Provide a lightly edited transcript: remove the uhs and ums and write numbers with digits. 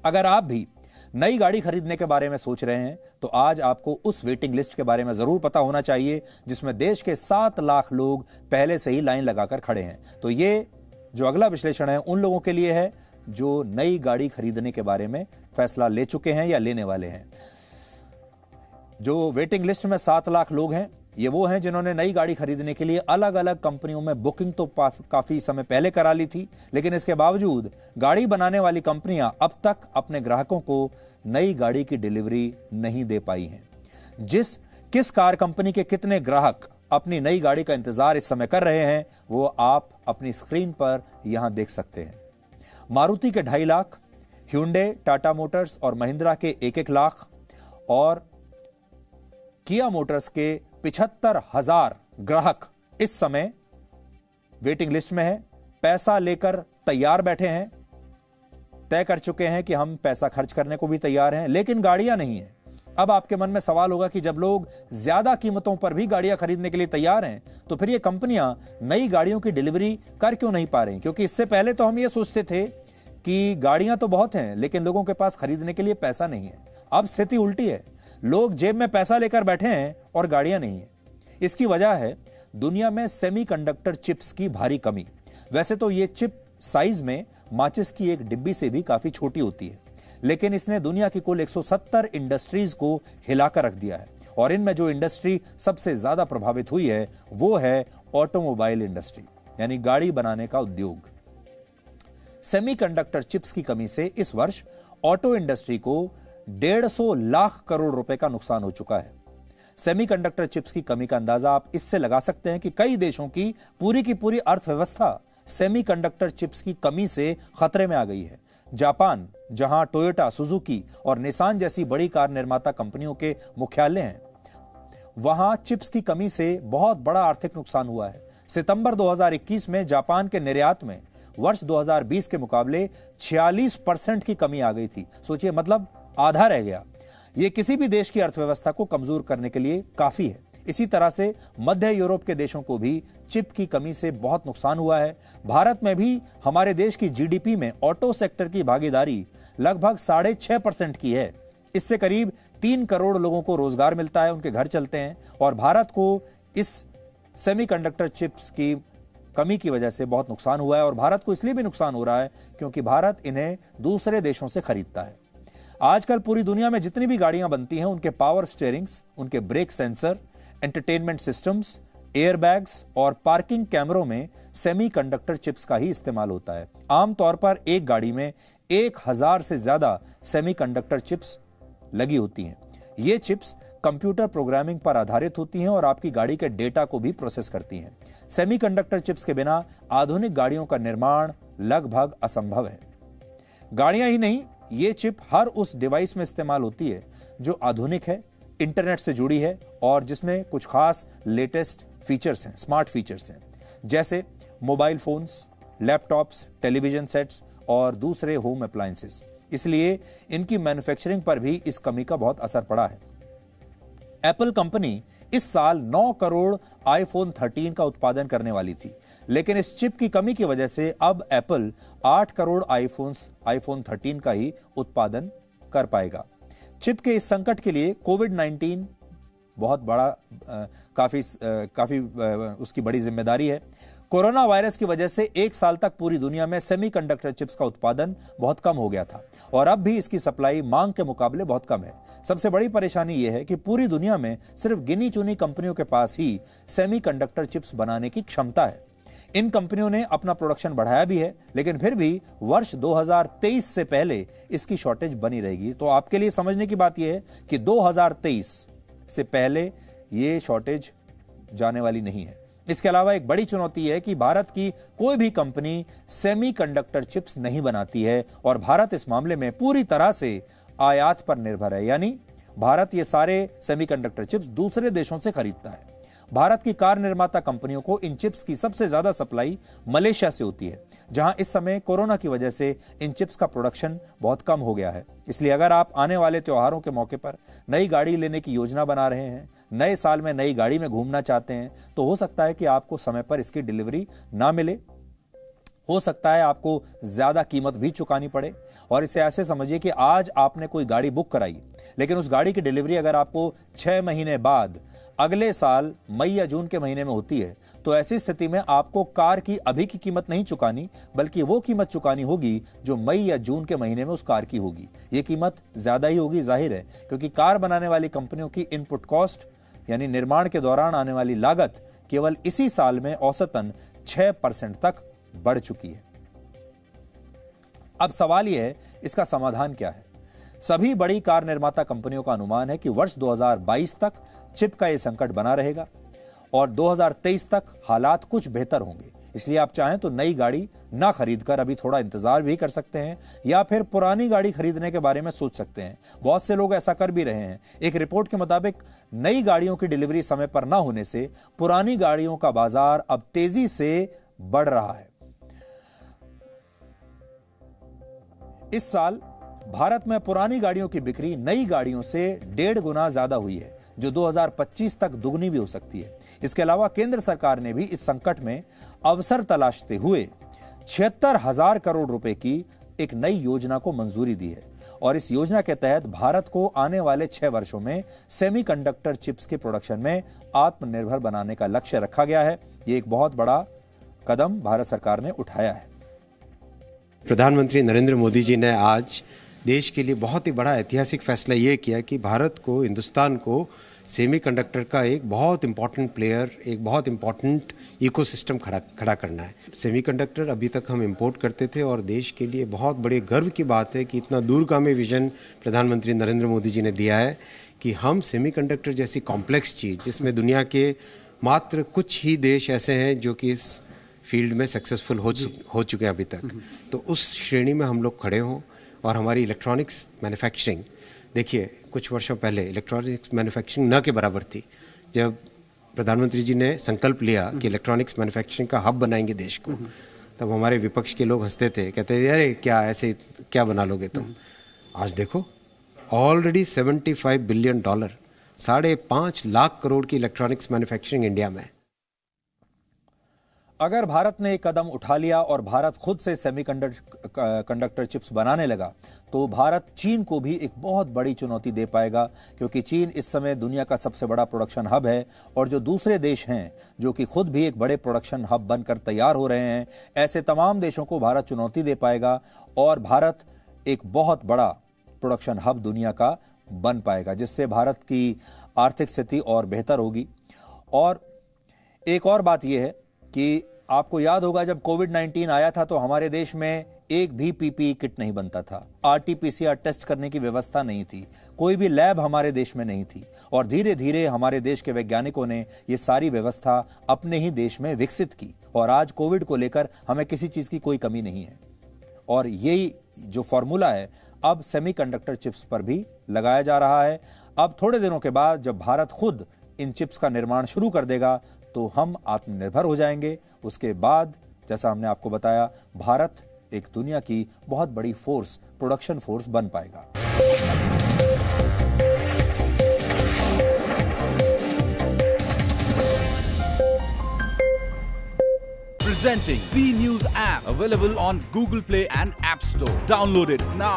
अगर आप भी नई गाड़ी खरीदने के बारे में सोच रहे हैं तो आज आपको उस वेटिंग लिस्ट के बारे में जरूर पता होना चाहिए जिसमें देश के 7 लाख लोग पहले से ही लाइन लगाकर खड़े हैं। तो ये जो अगला विश्लेषण है उन लोगों के लिए है जो नई गाड़ी खरीदने के बारे में फैसला ले चुके हैं या लेने वाले हैं। जो वेटिंग लिस्ट में 7 लाख लोग हैं, ये वो हैं जिन्होंने नई गाड़ी खरीदने के लिए अलग अलग कंपनियों में बुकिंग तो काफी समय पहले करा ली थी, लेकिन इसके बावजूद गाड़ी बनाने वाली कंपनियां अब तक अपने ग्राहकों को नई गाड़ी की डिलीवरी नहीं दे पाई हैं। किस कार कंपनी के कितने ग्राहक अपनी नई गाड़ी का इंतजार इस समय कर रहे हैं वो आप अपनी स्क्रीन पर यहां देख सकते हैं। मारुति के 2.5 लाख, ह्युंडई, टाटा मोटर्स और महिंद्रा के 1-1 लाख और किया मोटर्स के 75,000 ग्राहक इस समय वेटिंग लिस्ट में है। पैसा लेकर तैयार बैठे हैं, तय कर चुके हैं कि हम पैसा खर्च करने को भी तैयार हैं, लेकिन गाड़ियां नहीं हैं। अब आपके मन में सवाल होगा कि जब लोग ज्यादा कीमतों पर भी गाड़ियां खरीदने के लिए तैयार हैं तो फिर ये कंपनियां नई गाड़ियों की डिलीवरी कर क्यों नहीं पा रही? क्योंकि इससे पहले तो हम ये सोचते थे कि गाड़ियां तो बहुत हैं लेकिन लोगों के पास खरीदने के लिए पैसा नहीं है। अब स्थिति उल्टी है, लोग जेब में पैसा लेकर बैठे हैं और गाड़ियां नहीं है। इसकी वजह है दुनिया में सेमीकंडक्टर चिप्स की भारी कमी। वैसे तो ये चिप साइज में माचिस की एक डिब्बी से भी काफी छोटी होती है, लेकिन इसने दुनिया की कुल 170 इंडस्ट्रीज को हिलाकर रख दिया है और इनमें जो इंडस्ट्री सबसे ज्यादा प्रभावित हुई है वो है ऑटोमोबाइल इंडस्ट्री, यानी गाड़ी बनाने का उद्योग। सेमीकंडक्टर चिप्स की कमी से इस वर्ष ऑटो इंडस्ट्री को 150 लाख करोड़ रुपए का नुकसान हो चुका है। सेमीकंडक्टर चिप्स की कमी का अंदाजा आप इससे लगा सकते हैं कि कई देशों की पूरी अर्थव्यवस्था सेमीकंडक्टर चिप्स की कमी से खतरे में आ गई है। जापान, जहां टोयोटा, सुजुकी और निसान जैसी बड़ी कार निर्माता कंपनियों के मुख्यालय हैं, वहां चिप्स की कमी से बहुत बड़ा आर्थिक नुकसान हुआ है। सितंबर 2021 में जापान के निर्यात में वर्ष 2020 के मुकाबले 46% की कमी आ गई थी। सोचिए, मतलब आधा रह गया। यह किसी भी देश की अर्थव्यवस्था को कमजोर करने के लिए काफी है। इसी तरह से मध्य यूरोप के देशों को भी चिप की कमी से बहुत नुकसान हुआ है। भारत में भी हमारे देश की जीडीपी में ऑटो सेक्टर की भागीदारी लगभग 6.5% की है। इससे करीब 3 करोड़ लोगों को रोजगार मिलता है, उनके घर चलते हैं और भारत को इस सेमीकंडक्टर चिप्स की कमी की वजह से बहुत नुकसान हुआ है। और भारत को इसलिए भी नुकसान हो रहा है क्योंकि भारत इन्हें दूसरे देशों से खरीदता है। आजकल पूरी दुनिया में जितनी भी गाड़ियां बनती हैं उनके पावर स्टीयरिंग्स, उनके brake sensor, entertainment systems, airbags और पार्किंग कैमरों में सेमीकंडक्टर चिप्स का ही इस्तेमाल होता है। आमतौर पर एक गाड़ी में 1000 से ज्यादा सेमीकंडक्टर चिप्स लगी होती हैं। ये चिप्स कंप्यूटर प्रोग्रामिंग पर आधारित होती हैं और आपकी गाड़ी के डेटा को भी प्रोसेस करती हैं। सेमीकंडक्टर चिप्स के बिना आधुनिक गाड़ियों का निर्माण लगभग असंभव है। गाड़ियां ही नहीं, ये चिप हर उस डिवाइस में इस्तेमाल होती है जो आधुनिक है, इंटरनेट से जुड़ी है और जिसमें कुछ खास लेटेस्ट फीचर्स हैं, स्मार्ट फीचर्स हैं, जैसे mobile phones, laptops, television sets और दूसरे होम अप्लायंसेस। इसलिए इनकी मैन्युफैक्चरिंग पर भी इस कमी का बहुत असर पड़ा है। एप्पल कंपनी इस साल 9 करोड़ आईफोन 13 का उत्पादन करने वाली थी, लेकिन इस चिप की कमी की वजह से अब एप्पल 8 करोड़ आईफोन 13 का ही उत्पादन कर पाएगा। चिप के इस संकट के लिए कोविड-19 बहुत बड़ा काफी उसकी बड़ी जिम्मेदारी है। कोरोना वायरस की वजह से 1 साल तक पूरी दुनिया में सेमीकंडक्टर चिप्स का उत्पादन बहुत कम हो गया था और अब भी इसकी सप्लाई मांग के मुकाबले बहुत कम है। सबसे बड़ी परेशानी यह है कि पूरी दुनिया में सिर्फ गिनी चुनी कंपनियों के पास ही सेमीकंडक्टर चिप्स बनाने की क्षमता है। इन कंपनियों ने अपना प्रोडक्शन बढ़ाया भी है, लेकिन फिर भी वर्ष 2023 से पहले इसकी शॉर्टेज बनी रहेगी। तो आपके लिए समझने की बात यह है कि 2023 से पहले ये शॉर्टेज जाने वाली नहीं है। इसके अलावा एक बड़ी चुनौती है कि भारत की कोई भी कंपनी सेमीकंडक्टर चिप्स नहीं बनाती है और भारत इस मामले में पूरी तरह से आयात पर निर्भर है, यानी भारत ये सारे सेमीकंडक्टर चिप्स दूसरे देशों से खरीदता है। भारत की कार निर्माता कंपनियों को इन चिप्स की सबसे ज्यादा सप्लाई मलेशिया से होती है, जहां इस समय कोरोना की वजह से इन चिप्स का प्रोडक्शन बहुत कम हो गया है। इसलिए अगर आप आने वाले त्योहारों के मौके पर नई गाड़ी लेने की योजना बना रहे हैं, नए साल में नई गाड़ी में घूमना चाहते हैं, तो हो सकता है कि आपको समय पर इसकी डिलीवरी ना मिले। हो सकता है आपको ज्यादा कीमत भी चुकानी पड़े। और इसे ऐसे समझिए कि आज आपने कोई गाड़ी बुक कराई, लेकिन उस गाड़ी की डिलीवरी अगर आपको 6 महीने बाद अगले साल मई या जून के महीने में होती है, तो ऐसी स्थिति में आपको कार की अभी की कीमत नहीं चुकानी, बल्कि वो कीमत चुकानी होगी जो मई या जून के महीने में उस कार की होगी। ये कीमत ज्यादा ही होगी, जाहिर है, क्योंकि कार बनाने वाली कंपनियों की इनपुट कॉस्ट यानी निर्माण के दौरान आने वाली लागत केवल इसी साल में औसतन 6% तक बढ़ चुकी है। अब सवाल यह है, इसका समाधान क्या है? सभी बड़ी कार निर्माता कंपनियों का अनुमान है कि वर्ष 2022 तक चिप का यह संकट बना रहेगा और 2023 तक हालात कुछ बेहतर होंगे। इसलिए आप चाहें तो नई गाड़ी ना खरीदकर अभी थोड़ा इंतजार भी कर सकते हैं या फिर पुरानी गाड़ी खरीदने के बारे में सोच सकते हैं। बहुत से लोग ऐसा कर भी रहे हैं। एक रिपोर्ट के मुताबिक नई गाड़ियों की डिलीवरी समय पर ना होने से पुरानी गाड़ियों का बाजार अब तेजी से बढ़ रहा है। इस साल भारत में पुरानी गाड़ियों की बिक्री नई गाड़ियों से 1.5 गुना ज्यादा हुई है, जो 2025 तक दुगनी भी हो सकती है। इसके अलावा केंद्र सरकार ने भी इस संकट में अवसर तलाशते हुए 76,000 करोड़ रुपए की एक नई योजना को मंजूरी दी है और इस योजना के तहत भारत को आने वाले 6 वर्षों में सेमीकंडक्टर चिप्स के प्रोडक्शन में आत्मनिर्भर बनाने का लक्ष्य रखा गया है। यह एक बहुत बड़ा कदम भारत सरकार ने उठाया है। प्रधानमंत्री नरेंद्र मोदी जी ने आज देश के लिए बहुत ही बड़ा ऐतिहासिक फैसला ये किया कि भारत को, हिंदुस्तान को सेमीकंडक्टर का एक बहुत इंपॉर्टेंट प्लेयर, एक बहुत इंपॉर्टेंट इकोसिस्टम खड़ा करना है। सेमीकंडक्टर अभी तक हम इंपोर्ट करते थे और देश के लिए बहुत बड़े गर्व की बात है कि इतना दूरगामी विजन प्रधानमंत्री नरेंद्र मोदी जी ने दिया है कि हम सेमीकंडक्टर जैसी कॉम्प्लेक्स चीज़, जिसमें दुनिया के मात्र कुछ ही देश ऐसे हैं जो कि इस फील्ड में सक्सेसफुल हो चुके हैं अभी तक, तो उस श्रेणी में हम लोग खड़े हों। और हमारी इलेक्ट्रॉनिक्स मैन्युफैक्चरिंग, देखिए कुछ वर्षों पहले इलेक्ट्रॉनिक्स मैन्युफैक्चरिंग न के बराबर थी। जब प्रधानमंत्री जी ने संकल्प लिया कि इलेक्ट्रॉनिक्स मैन्युफैक्चरिंग का हब बनाएंगे देश को, तब हमारे विपक्ष के लोग हंसते थे, कहते थे अरे क्या ऐसे क्या बना लोगे तुम। आज देखो ऑलरेडी $75 बिलियन, 5.5 लाख करोड़ की इलेक्ट्रॉनिक्स मैन्युफैक्चरिंग इंडिया में। अगर भारत ने एक कदम उठा लिया और भारत खुद से सेमीकंडक्टर चिप्स बनाने लगा, तो भारत चीन को भी एक बहुत बड़ी चुनौती दे पाएगा, क्योंकि चीन इस समय दुनिया का सबसे बड़ा प्रोडक्शन हब है और जो दूसरे देश हैं जो कि खुद भी एक बड़े प्रोडक्शन हब बनकर तैयार हो रहे हैं, ऐसे तमाम देशों को भारत चुनौती दे पाएगा और भारत एक बहुत बड़ा प्रोडक्शन हब दुनिया का बन पाएगा, जिससे भारत की आर्थिक स्थिति और बेहतर होगी। और एक और बात यह है कि आपको याद होगा जब कोविड-19 आया था तो हमारे देश में एक भी पीपीई किट नहीं बनता था, आरटी-पीसीआर टेस्ट करने की व्यवस्था नहीं थी, कोई भी लैब हमारे देश में नहीं थी और धीरे धीरे हमारे देश के वैज्ञानिकों ने ये सारी व्यवस्था अपने ही देश में विकसित की और आज कोविड को लेकर हमें किसी चीज की कोई कमी नहीं है। और यही जो फॉर्मूला है अब सेमीकंडक्टर चिप्स पर भी लगाया जा रहा है। अब थोड़े दिनों के बाद जब भारत खुद इन चिप्स का निर्माण शुरू कर देगा तो हम आत्मनिर्भर हो जाएंगे। उसके बाद जैसा हमने आपको बताया, भारत एक दुनिया की बहुत बड़ी फोर्स, प्रोडक्शन फोर्स बन पाएगा। Presenting B News app, available on Google Play and App Store. Download it now.